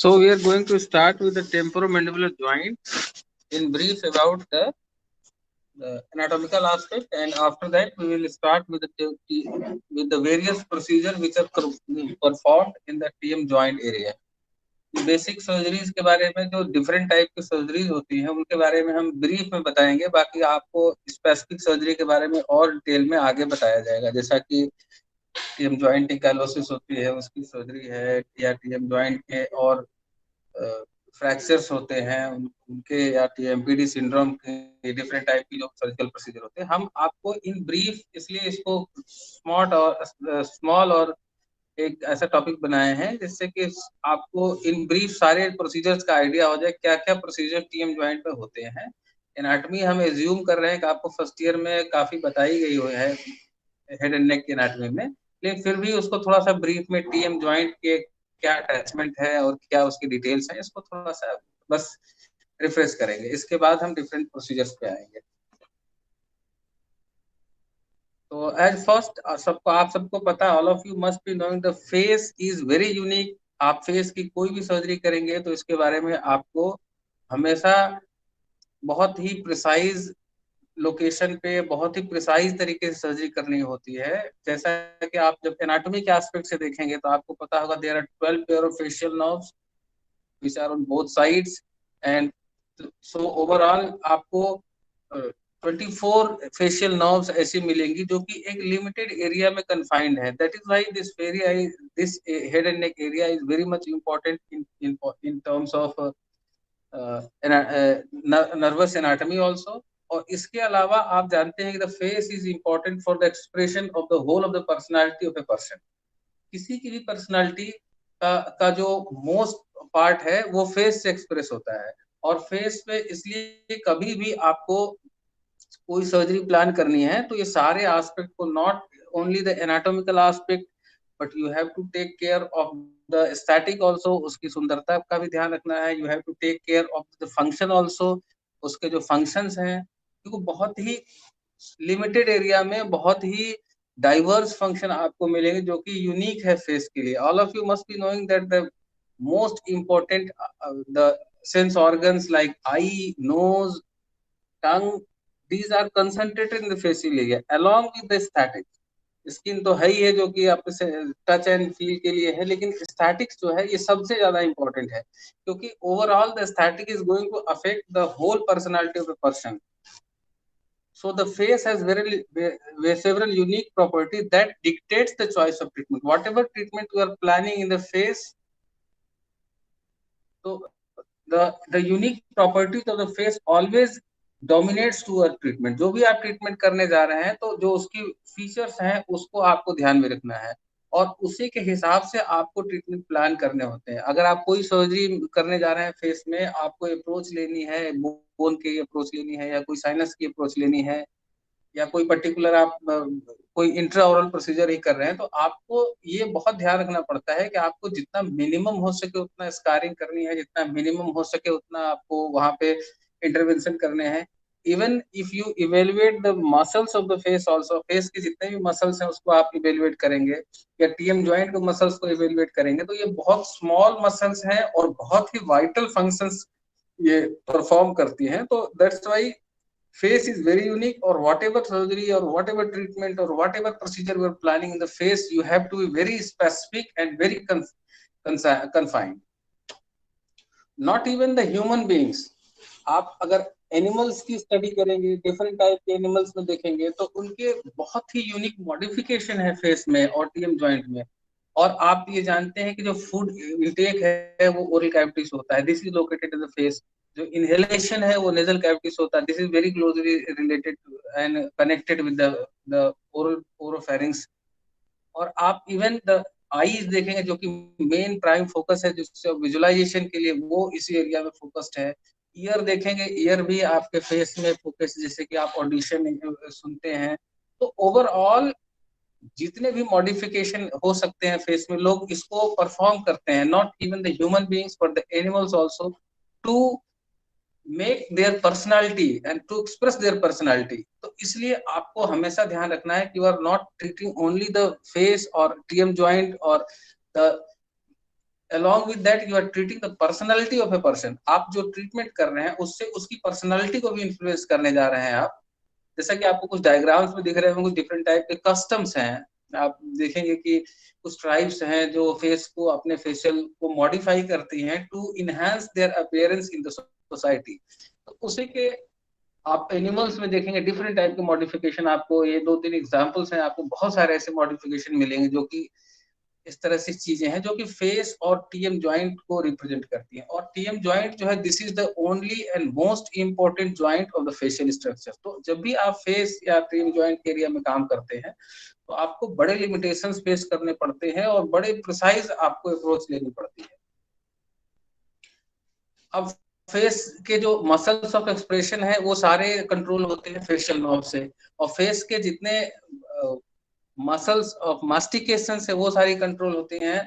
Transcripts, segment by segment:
So we are going to start with the temporomandibular joint in brief about the anatomical aspect, and after that we will start with the various procedures which are performed in the TM joint area. Basic surgeries के बारे में जो different type की surgeries होती हैं उनके बारे में हम ब्रीफ में बताएंगे, बाकी आपको स्पेसिफिक सर्जरी के बारे में और डिटेल में आगे बताया जाएगा। जैसा कि टीएम जॉइंट एंकाइलोसिस होती है उसकी सर्जरी है, या टीएम जॉइंट के और फ्रैक्चर्स होते हैं उनके, या टीएमपीडी सिंड्रोम के डिफरेंट टाइप की जो सर्जिकल प्रोसीजर होते हैं, हम आपको इन ब्रीफ इसलिए इसको स्मॉल और एक ऐसा टॉपिक बनाए हैं जिससे कि आपको इन ब्रीफ सारे प्रोसीजर्स का आइडिया हो जाए क्या क्या प्रोसीजर टीएम जॉइंट में होते हैं। एनाटॉमी हम एज्यूम कर रहे हैं कि आपको फर्स्ट ईयर में काफी बताई गई हुई है हेड एंड नेक की एनाटॉमी में, लेकिन फिर भी उसको थोड़ा सा ब्रीफ में टीएम जॉइंट के क्या अटैचमेंट है और क्या उसकी डिटेल्स है, इसको थोड़ा सा बस रिफ्रेश करेंगे। इसके बाद हम डिफरेंट प्रोसीजर्स पे आएंगे। तो एज फर्स्ट आप सबको पता है, all of you must be knowing the face is very unique. आप फेस की कोई भी सर्जरी करेंगे तो इसके बारे में आपको हमेशा बहुत ही प्रिसाइज लोकेशन पे बहुत ही प्रिसाइज तरीके से सर्जरी करनी होती है। जैसा कि आप जब एनाटॉमी के एस्पेक्ट से देखेंगे तो आपको पता होगा there are 12 pair of facial nerves which are on both sides, and so overall आपको 24 फेशियल नर्व्स ऐसी मिलेंगी जो कि एक लिमिटेड एरिया में कन्फाइंड है। That is why this head and neck area is very much important in terms of nervous anatomy also. और इसके अलावा आप जानते हैं कि the face is important for the expression of the whole of the personality of a person. किसी की भी पर्सनैलिटी का जो मोस्ट पार्ट है वो फेस से एक्सप्रेस होता है। और फेस पे इसलिए कभी भी आपको कोई सर्जरी प्लान करनी है तो ये सारे एस्पेक्ट को, not only the anatomical aspect but you have to take care of the aesthetic also, उसकी सुंदरता का भी ध्यान रखना है। You have to take care of the function also, उसके जो फंक्शंस हैं क्योंकि बहुत ही लिमिटेड एरिया में बहुत ही डाइवर्स फंक्शन आपको मिलेंगे जो कि यूनिक है फेस के लिए। All of you must be knowing that the most important the sense organs like eye, nose, tongue, these are concentrated in the facial area along with the aesthetics। Skin तो है ही है जो कि आप touch and feel के लिए है, लेकिन स्टैटिक्स जो है ये सबसे ज्यादा इंपॉर्टेंट है क्योंकि overall the static is going to affect the whole personality of the person. So the face has several unique properties that dictates the choice of treatment. Whatever treatment you are planning in the face, so the unique properties of the face always dominates to a treatment। जो भी आप treatment करने जा रहे हैं तो जो उसकी फीचर्स हैं उसको आपको ध्यान में रखना है और उसी के हिसाब से आपको ट्रीटमेंट प्लान करने होते हैं। अगर आप कोई सर्जरी करने जा रहे हैं फेस में, आपको अप्रोच लेनी है, बोन की अप्रोच लेनी है या कोई साइनस की अप्रोच लेनी है या कोई पर्टिकुलर आप कोई इंट्राओरल प्रोसीजर ही कर रहे हैं, तो आपको ये बहुत ध्यान रखना पड़ता है कि आपको जितना मिनिमम हो सके उतना स्कारिंग करनी है, जितना मिनिमम हो सके उतना आपको वहां पे इंटरवेंशन करने हैं। Even if you evaluate the muscles of the face also, face के जितने भी मसल्स हैं उसको आप इवेलुएट करेंगे या टीएम ज्वाइंट के मसल्स को इवेलुएट करेंगे, तो ये बहुत स्मॉल मसल्स हैं और बहुत ही वाइटल फंक्शंस ये परफॉर्म करती हैं। तो that's why face is very unique, or whatever surgery or whatever treatment or whatever procedure we are planning in the face, you have to be very specific and very confined। not even the human beings, आप अगर animals की study करेंगे, different type के animals में देखेंगे तो उनके बहुत ही यूनिक मॉडिफिकेशन है फेस में और टीएम जॉइंट में। और आप ये जानते हैं कि जो फूड इंटेक है वो ओरल कैविटी से होता है, this is located in the face. जो इनहेलेशन है वो नेजल कैविटी से होता है, this is very closely related and connected with the oropharynx. और आप इवन द आईज देखेंगे जो कि मेन प्राइम फोकस है जिससे विजुअलाइजेशन के लिए, वो इसी एरिया में फोकस्ड है। ईयर देखेंगे, ईयर भी आपके फेस में फोकस, जैसे कि आप ऑडिशन सुनते हैं। तो ओवरऑल जितने भी मॉडिफिकेशन हो सकते हैं फेस में लोग इसको परफॉर्म करते हैं, not even the human beings but the animals also, to make their personality and to express their personality. तो इसलिए आपको हमेशा ध्यान रखना है कि you are not treating only the face और टीएम जॉइंट और the along with that you are treating the personality of a person. आप जो ट्रीटमेंट कर रहे हैं उससे उसकी पर्सनालिटी को भी इन्फ्लुएंस करने जा रहे हैं आप। जैसा कि आपको कुछ डायग्राम्स में दिख रहे हैं, कुछ डिफरेंट टाइप के कस्टम्स हैं। आप देखेंगे कि कुछ ट्राइब्स हैं जो फेस को, अपने फेशियल को मॉडिफाई करती हैं to enhance their appearance in the society. तो उसी के आप एनिमल्स में देखेंगे डिफरेंट टाइप के मॉडिफिकेशन। आपको ये 2-3 एग्जांपल्स हैं, आपको बहुत सारे ऐसे मॉडिफिकेशन मिलेंगे जो कि इस तरह से चीजें हैं जो कि फेस और टीएम जॉइंट को रिप्रेजेंट करती हैं। और टीएम जॉइंट जो है, this is the only and most important joint of the facial structure. तो जब भी आप फेस या टीएम जॉइंट के एरिया में काम करते हैं तो आपको बड़े लिमिटेशंस फेस करने पड़ते हैं और बड़े प्रिसाइज आपको अप्रोच लेनी पड़ती है। अब फेस के जो मसल्स ऑफ एक्सप्रेशन है वो सारे कंट्रोल होते हैं फेशियल नर्व से, और फेस के जितने मसल्स ऑफ मास्टिकेशन से वो सारी कंट्रोल होती हैं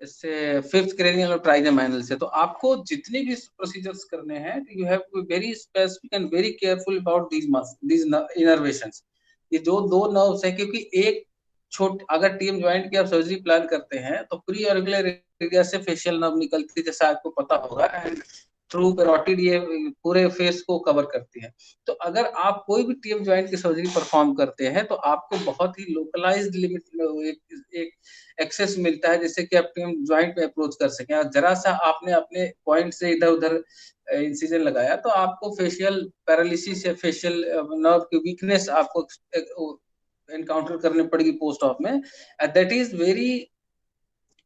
इससे फिफ्थ क्रेनियल और ट्राइजेमाइनल से। तो आपको जितने भी प्रोसीजर्स करने हैं, you have to be very specific and very careful about these innervations. ये जो दो नर्व्स है, क्योंकि एक छोट अगर टीएम जॉइंट की आप सर्जरी प्लान करते हैं तो प्री ऑर्बिकुलर एरिया से फेशियल नर्व निकलती है, जैसा आपको पता होगा, एंड थ्रू कैरोटिड ये पूरे फेस को कवर करती है। तो अगर आप कोई भी टीएम जॉइंट की सर्जरी परफॉर्म करते हैं तो आपको बहुत ही लोकलाइज्ड लिमिट एक एक्सेस मिलता है, जिससे कि आप टीएम जॉइंट में अप्रोच कर सकें। और जरा सा आपने अपने पॉइंट से इधर उधर इंसिजन लगाया तो आपको फेशियल पैरालिसिस या फेशियल नर्व की वीकनेस आपको एनकाउंटर करनी पड़ेगी पोस्ट ऑप में। That is very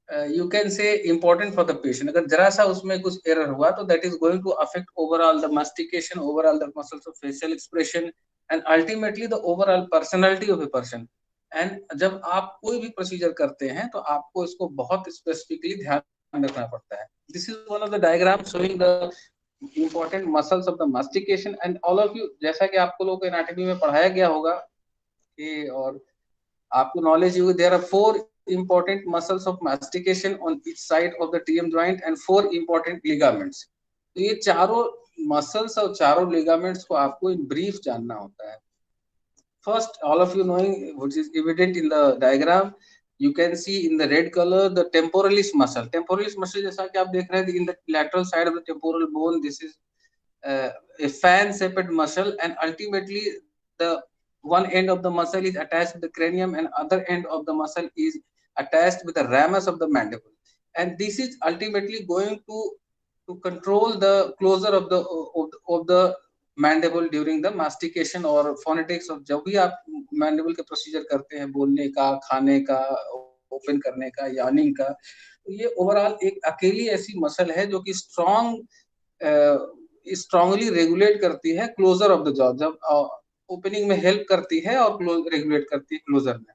you can say important for the patient. अगर जरा सा उसमें कुछ एरर हुआ तो that is going to affect overall the mastication, overall the muscles of facial expression, and ultimately the overall personality of a person. And जब आप कोई भी प्रोसीजर करते हैं तो आपको इसको बहुत स्पेसिफिकली ध्यान रखना पड़ता है। This is one of the diagram showing the important muscles of the mastication and all of you, जैसा कि आपको लोग एनाटॉमी में पढ़ाया गया होगा कि, और आपको नॉलेज होगी, there are 4 important muscles of mastication on each side of the TM joint and 4 important ligaments। तो ये चारों मसल्स और चारों ligaments को आपको in brief जानना होता है। First, all of you knowing, which is evident in the diagram, you can see in the red color the temporalis muscle। temporalis muscle जैसा कि आप देख रहे हैं in the lateral side of the temporal bone, this is a fan shaped muscle, and ultimately the one end of the muscle is attached to the cranium and other end of the muscle is attached with the ramus of the mandible, and this is ultimately going to control the closure of the mandible during the mastication और phonetics। और जब भी आप mandible के procedure करते हैं, बोलने का, खाने का, ओपन करने का, यार्निंग का, तो ये ओवरऑल एक अकेली ऐसी मसल है जो कि स्ट्रांगली रेगुलेट करती है क्लोजर ऑफ द जॉ। जब ओपनिंग में हेल्प करती है और रेगुलेट करती है क्लोजर में।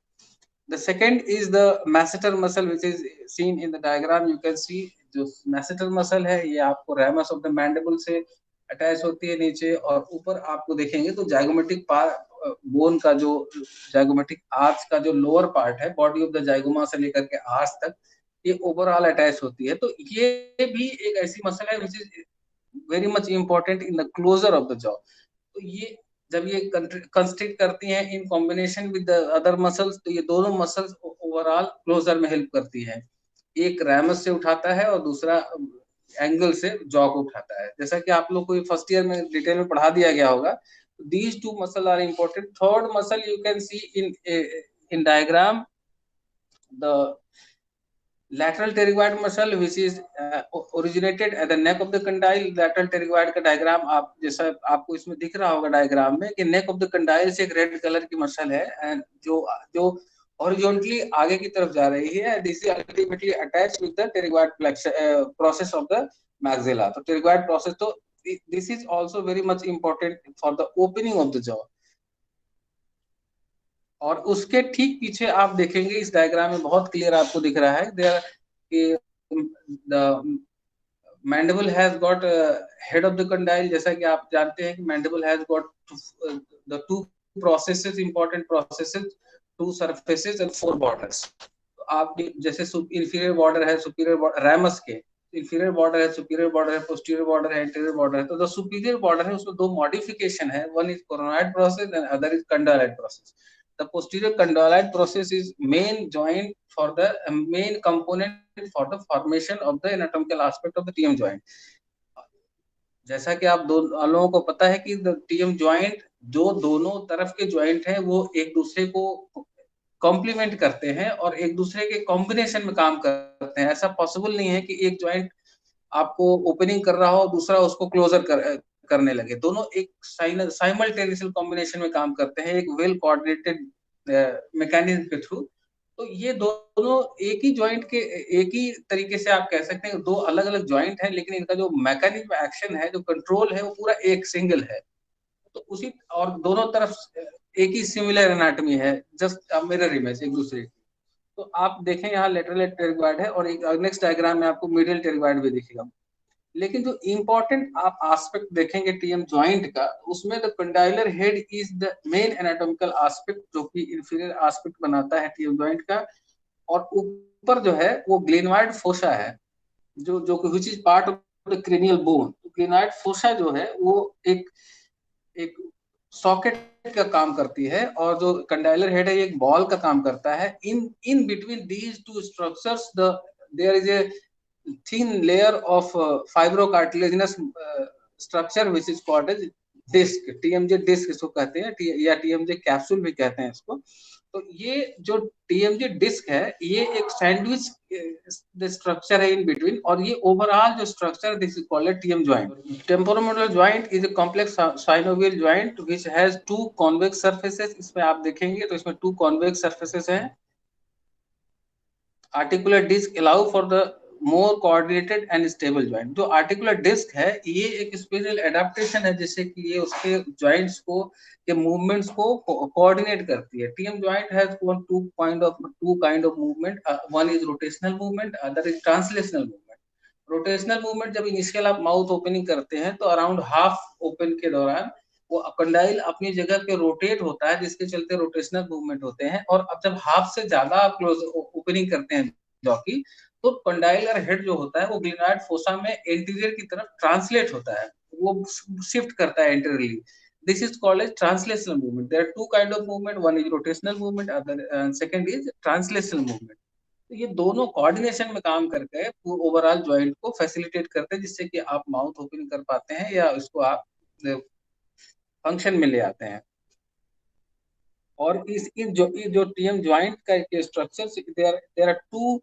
The second is the masseter muscle which is seen in the diagram। You can see जो masseter muscle है ये आपको ramus of the mandible से अटैच होती है नीचे, और ऊपर आपको देखेंगे तो जाइगोमेटिक बोन का जो जाइगोमेटिक आर्च का जो लोअर पार्ट है, बॉडी ऑफ द जाइगोमा से लेकर के आर्च तक, ये ओवरऑल अटैच होती है। तो ये भी एक ऐसी मसल है which is very much important in the closure of the jaw. तो ये जब ये कंस्ट्रिक्ट करती हैं in combination with the other muscles, तो ये दोनों मसल्स ओवरऑल क्लोजर में हेल्प करती हैं। एक रैमस से उठाता है और दूसरा एंगल से जॉ को उठाता है, जैसा कि आप लोग को फर्स्ट ईयर में डिटेल में पढ़ा दिया गया होगा। These two muscle are important. Third muscle you can see in diagram the lateral pterygoid muscle which is originated at the neck of the condyle। lateral pterygoid का डायग्राम आप जैसा आपको इसमें दिख रहा होगा डायग्राम में कि neck of the condyle से एक रेड कलर की मसल है एंड जो हॉरिजॉन्टली आगे की तरफ जा रही है। This is ultimately attached with the pterygoid process of the maxilla। तो pterygoid प्रोसेस, तो this is also very much important for the opening of the jaw. और उसके ठीक पीछे आप देखेंगे इस डायग्राम में बहुत क्लियर आपको दिख रहा है, there the mandible has got head of the condyle. जैसा कि आप जानते हैं कि mandible has got the 2 processes, important processes, 2 surfaces and 4 borders. तो आप जैसे इंफीरियर बॉर्डर है, सुपीरियर बॉर्डर रैमस के इंफीरियर बॉर्डर है, सुपीरियर बॉर्डर है, पोस्टीरियर बॉर्डर है, एंटीरियर बॉर्डर है। तो जो सुपीरियर बॉर्डर है उसमें 2 मॉडिफिकेशन है, one is coronoid process and other is condyloid process. The posterior condyloid process is main joint for the main component for the formation of the anatomical aspect of the TM joint. जैसा कि आप लोगों को पता है कि TM joint जो दोनों तरफ के ज्वाइंट हैं वो एक दूसरे को कॉम्प्लीमेंट करते हैं और एक दूसरे के कॉम्बिनेशन में काम करते हैं। ऐसा पॉसिबल नहीं है कि एक ज्वाइंट आपको ओपनिंग कर रहा हो, दूसरा उसको क्लोजर करने लगे। दोनों एक साइमल्टेनियस कॉम्बिनेशन में काम करते हैं, एक वेल कोऑर्डिनेटेड मैकेनिज्म के थ्रू। तो ये दोनों एक ही ज्वाइंट के, एक ही तरीके से आप कह सकते हैं दो अलग अलग ज्वाइंट है, लेकिन इनका जो मैकेनिज्म एक्शन है, जो कंट्रोल है, वो पूरा एक सिंगल है। तो उसी और दोनों तरफ एक ही सिमिलर एनाटॉमी है, जस्ट मिरर इमेज एक दूसरे की। तो आप देखें यहाँ लेटरल टेरिगॉइड है और एक नेक्स्ट डायग्राम में आपको मीडियल टेरिगॉइड भी दिखेगा। लेकिन जो इंपॉर्टेंट आप एस्पेक्ट देखेंगे टीएम ज्वाइंट का, उसमें the condylar head is the main anatomical aspect, जो कि इंफीरियर एस्पेक्ट बनाता है टीएम ज्वाइंट का। और ऊपर जो है वो ग्लेनोइड फोसा है, जो which is part of the cranial bone. Glenoid fossa जो है वो एक एक सॉकेट का काम करती है, और जो कंडाइलर हेड है एक बॉल का काम करता है। In between these two structures there is a thin layer of fibrocartilaginous structure which is called as disc, TMJ disc इसको कहते हैं, या TMJ कैप्सूल भी कहते हैं इसको। तो ये जो TMJ डिस्क है ये एक सैंडविच स्ट्रक्चर है इन बिटवीन, और ये ओवरऑल जो structure this is called TM joint. Temporomandibular joint is a complex synovial joint which has two convex surfaces. इसमें आप देखेंगे तो इसमें टू कॉन्वेक्स सरफेसेस हैं। Articular disc allow for the more coordinated and stable joint. जो articular disc है ये एक स्पेशल एडेप्टेशन है, जिससे कि ये उसके ज्वाइंट्स को के मूवमेंट्स को कोऑर्डिनेट करती है। TM joint has two kind of movement, one is rotational movement, other is translational movement. Rotational movement जब इनिशियल आप माउथ ओपनिंग करते हैं तो अराउंड हाफ ओपन के दौरान वो कंडाइल अपनी जगह पे रोटेट होता है, जिसके चलते रोटेशनल मूवमेंट होते हैं। और अब जब हाफ से ज्यादा आप क्लोज ओपनिंग करते हैं जॉ की, तो कंडाइलर हेड जो होता है वो ग्लिनाइड फोसा में एंटीरियर की तरफ ट्रांसलेट होता है, वो शिफ्ट करता है anteriorly. This is called as translational movement. There are two kind of movement, one is rotational movement, other second is translational movement. तो ये दोनों कोऑर्डिनेशन में काम करके ओवरऑल ज्वाइंट को फैसिलिटेट करते हैं, जिससे कि आप माउथ ओपन कर पाते हैं या उसको आप फंक्शन में ले आते हैं। और इस जो टीएम ज्वाइंट का structure, there are two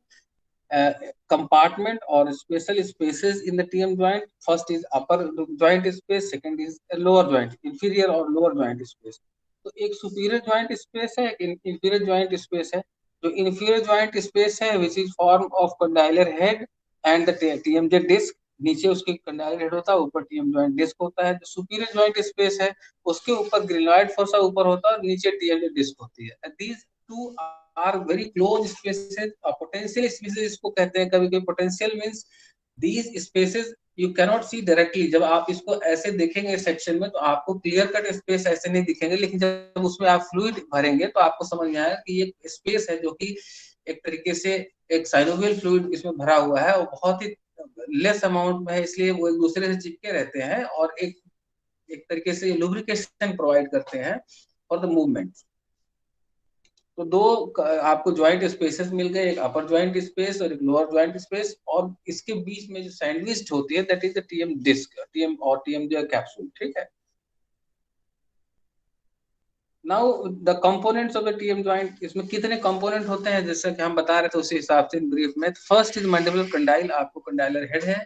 compartment or special spaces in the TM joint. First is upper joint space, second is lower joint, inferior or lower joint space. तो एक superior joint space है, एक inferior joint space है। जो inferior joint space है which is form of condylar head and the TMJ disc, नीचे उसके कंडाइलर head होता है, ऊपर टीएम ज्वाइंट डिस्क होता है। जो सुपीरियर ज्वाइंट स्पेस है उसके ऊपर ग्रेनोइड फोसा ऊपर होता है और नीचे टीएमजे डिस्क होती है। These two are very close spaces. Potential spaces इसको कहते हैं। कभी कभी potential means these spaces you cannot see directly. जब आप इसको ऐसे देखेंगे सेक्शन में तो आपको क्लियर कट स्पेस ऐसे नहीं दिखेंगे, लेकिन जब उसमें आप फ्लूइड भरेंगे तो आपको समझ में आएगा कि ये स्पेस है जो कि एक तरीके से एक साइनोवियल फ्लूइड इसमें भरा हुआ है, और बहुत ही लेस अमाउंट में है, इसलिए वो एक दूसरे से चिपके रहते हैं और एक तरीके से लुब्रिकेशन प्रोवाइड करते हैं फॉर द मूवमेंट। तो दो आपको ज्वाइंट स्पेसेस मिल गए, एक अपर ज्वाइंट स्पेस और एक लोअर ज्वाइंट स्पेस, और इसके बीच में जो सैंडविच होती है that is the TM disc, TM और टीएम जो कैप्सूल। ठीक है। Now the components of the TM joint, इसमें कितने कंपोनेंट होते हैं जैसा कि हम बता रहे थे उसी हिसाब से ब्रीफ में। फर्स्ट इज मैंडिबुलर कंडाइल, आपको कंडाइलर हेड है।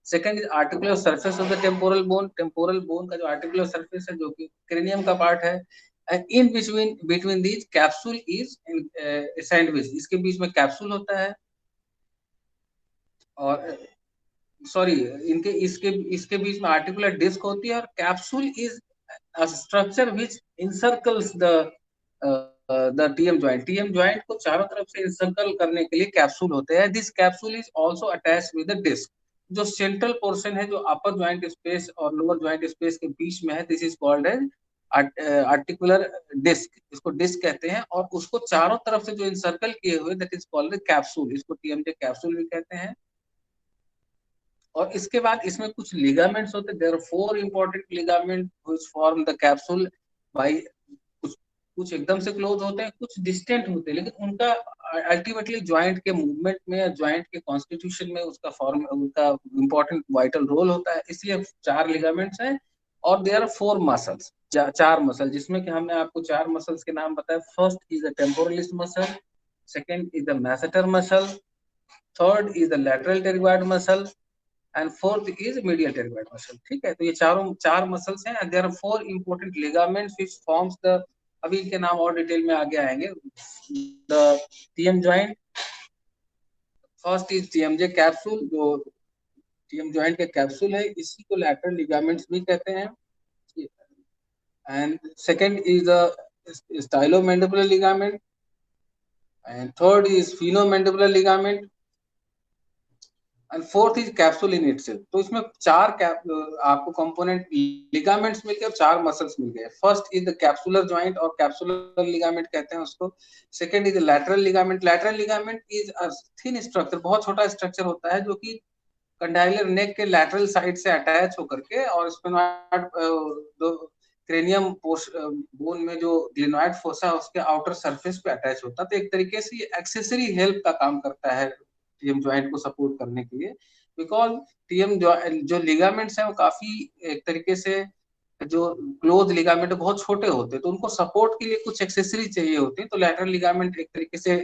Second is articular surface of the temporal bone, temporal bone का जो आर्टिकुलर सरफेस है जो कि क्रेनियम का पार्ट है। In between these capsule is sandwich, इसके बीच में कैप्सूल होता है। और सॉरी, इनके इसके इसके बीच में आर्टिकुलर डिस्क होती है, और capsule is a structure which encircles the TM joint. TM joint को चारों तरफ से encircle करने के लिए कैप्सूल होते हैं। This capsule is also attached with the disc. जो सेंट्रल पोर्शन है जो अपर ज्वाइंट स्पेस और लोअर ज्वाइंट स्पेस के बीच में है, this is called as articular disc, इसको डिस्क कहते हैं। और उसको चारों तरफ से जो इंसर्कल किए हुए दैट इज कॉल्ड कैप्सूल, इसको टीएमजे कैप्सूल भी कहते हैं। और इसके बाद इसमें कुछ लिगामेंट्स होते हैं। There are 4 important ligament which form the capsule by कुछ एकदम से क्लोज होते हैं, कुछ डिस्टेंट होते हैं, लेकिन उनका अल्टीमेटली ज्वाइंट के मूवमेंट में या ज्वाइंट के कॉन्स्टिट्यूशन में उसका फॉर्म, उनका इंपॉर्टेंट वाइटल रोल होता है। इसलिए 4 लिगामेंट्स हैं और देयर आर 4 मसल्स, 4 मसल, जिसमें कि हमने आपको 4 मसल्स के नाम बताए। First is the temporalis muscle, second is the masseter muscle, third is the lateral pterygoid muscle and fourth is medial pterygoid muscle. ठीक है, तो ये चारों 4 मसल्स हैं and there are 4 important ligaments which forms the, अभी इनके नाम और डिटेल में आगे आएंगे। The TM joint, first is TMJ capsule, जो टीएम जॉइंट का कैप्सूल है, इसी को लैटरल लिगामेंट्स भी कहते हैं। And second is the stylomandibular ligament and third is sphenomandibular ligament and fourth is capsule in itself. तो इसमें 4 आपको कंपोनेंट लिगामेंट्स मिल गए, 4 मसल्स मिल गए। First is the capsular joint और कैप्सुलर लिगामेंट कहते हैं उसको। Second is the lateral ligament. Lateral ligament is a thin structure, बहुत छोटा स्ट्रक्चर होता है, जो कि कंडाइलर नेक के लैटरल साइड से अटैच होकर के और स्पिनॉइड क्रेनियम बोन में जो ग्लिनॉइड फोसा है उसके आउटर सरफेस पे अटैच होता है। तो एक तरीके से ये एक्सेसरी हेल्प का काम करता है टीएम ज्वाइंट को सपोर्ट करने के लिए, बिकॉज टीएम जो लिगामेंट्स हैं वो काफी एक तरीके से, जो क्लोज लिगामेंट बहुत छोटे होते हैं, तो उनको सपोर्ट के लिए कुछ एक्सेसरी चाहिए होती है। तो लैटरल लिगामेंट एक तरीके से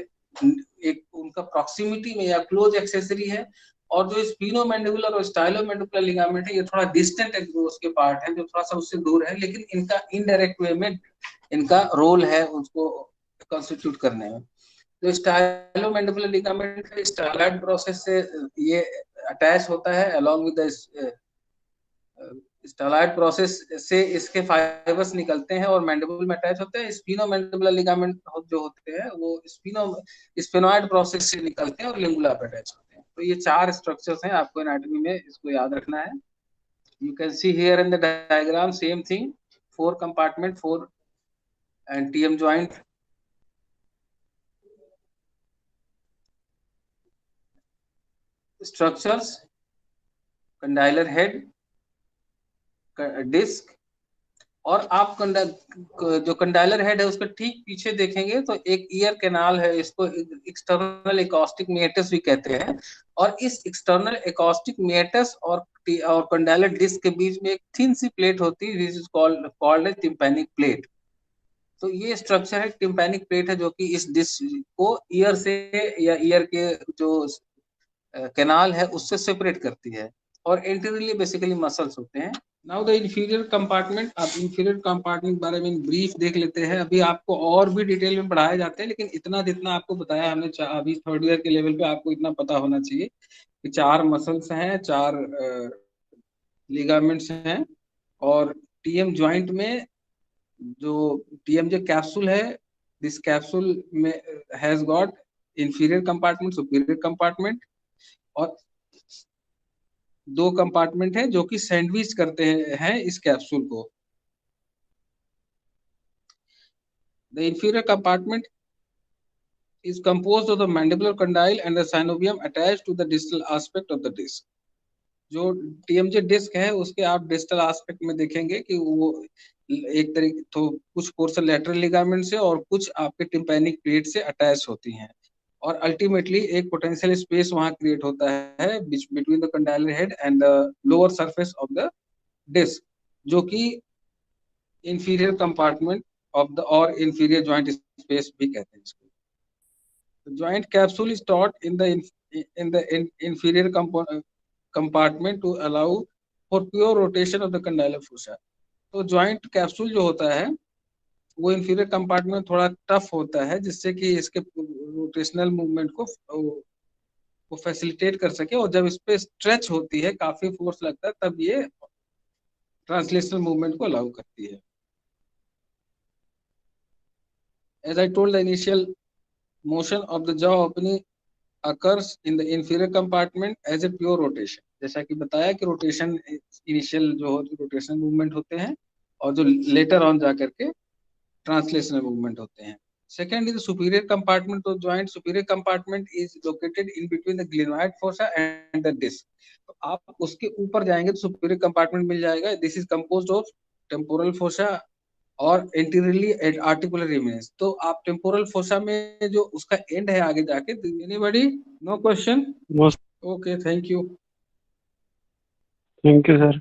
एक उनका प्रॉक्सिमिटी में या क्लोज एक्सेसरी है। और जो स्पिनोमैंडिबुलर और स्टाइलोमैंडिबुलर लिगामेंट है, ये थोड़ा डिस्टेंट उसके पार्ट है, जो थोड़ा सा उससे दूर है, लेकिन इनका इनडायरेक्ट वे में इनका रोल है उसको कॉन्स्टिट्यूट करने में। जो स्टाइलोमैंडिबुलर लिगामेंट है, स्टाइलॉइड प्रोसेस से ये अटैच होता है along with the styloid process से इसके फाइबर्स निकलते हैं और मैंडिबल में अटैच होते हैं। स्पिनोमैंडिबुलर लिगामेंट जो होते हैं वो स्पिनॉइड प्रोसेस से निकलते हैं और लिंगुला पे अटैच होते हैं। तो ये 4 स्ट्रक्चर्स हैं, आपको एनाटॉमी में इसको याद रखना है। You can see here in the diagram same thing, 4 compartment, 4 and TM joint. Structures, condylar head, disc, और आप जो कंडाइलर हेड है उसके ठीक पीछे देखेंगे तो एक ईयर कैनाल है, इसको एक्सटर्नल एकॉस्टिक मेटस भी कहते हैं। और इस एक्सटर्नल एकॉस्टिक मेटस और कंडाइलर डिस्क के बीच में एक थिन सी प्लेट होती है, which is called tympanic plate. तो ये स्ट्रक्चर है टिम्पैनिक प्लेट है, जो कि इस डिस्क को ईयर से या ईयर के जो कैनाल है उससे सेपरेट करती है। और इंटीरियरली बेसिकली मसल्स होते हैं। Now the inferior compartment. अब इंफीरियर कंपार्टमेंट बारे में ब्रीफ देख लेते हैं। अभी आपको और भी डिटेल में पढ़ाए जाते हैं, लेकिन इतना जितना आपको बताया हमने अभी थर्ड ईयर के लेवल पे आपको इतना पता होना चाहिए कि 4 मसल्स हैं, 4 लिगामेंट्स हैं, और टीएम ज्वाइंट में जो टीएम जो कैप्सूल है, दिस कैप्सूल में has got inferior compartment, superior compartment, और 2 कंपार्टमेंट है जो कि सैंडविच करते हैं इस कैप्सूल को। The inferior compartment is composed of the mandibular condyle and the synovium attached to the distal aspect of the disc. जो टीएमजे डिस्क है उसके आप डिस्टल एस्पेक्ट में देखेंगे कि वो एक तरीके तो कुछ पोर्शन लैटरल लिगामेंट से और कुछ आपके टिम्पैनिक प्लेट से अटैच होती हैं, और अल्टीमेटली एक पोटेंशियल स्पेस वहां क्रिएट होता है between the condylar head and the lower surface of the disc, जो कि इंफीरियर कंपार्टमेंट ऑफ द और इंफीरियर जॉइंट स्पेस भी कहते हैं इसको। The joint capsule is taught in the inferior compartment to allow for pure rotation of the condylar fossa. तो joint capsule जो होता है वो इंफीरियर कंपार्टमेंट में थोड़ा टफ होता है, जिससे कि इसके रोटेशनल मूवमेंट को फैसिलिटेट कर सके, और जब इस पे स्ट्रेच होती है, काफी फोर्स लगता है, तब ये ट्रांसलेशनल मूवमेंट को अलाउ करती है। As I told, the initial motion of the jaw opening occurs in the inferior compartment as a pure rotation. जैसा कि बताया कि रोटेशन इनिशियल जो रोटेशनल मूवमेंट होते हैं, और जो लेटर ऑन जाकर के ट्रांसलेशनल मूवमेंट होते हैं। Second is superior compartment. तो joint superior compartment is located in between the glenoid fossa and the disc. तो आप उसके ऊपर जाएंगे तो सुपीरियर कंपार्टमेंट मिल जाएगा। This is composed of temporal fossa और एंटीरियरली आर्टिकुलर इमेज। तो आप टेम्पोरल फोसा में जो उसका एंड है आगे जाके, anybody, no question? Most okay, thank you. Thank you sir.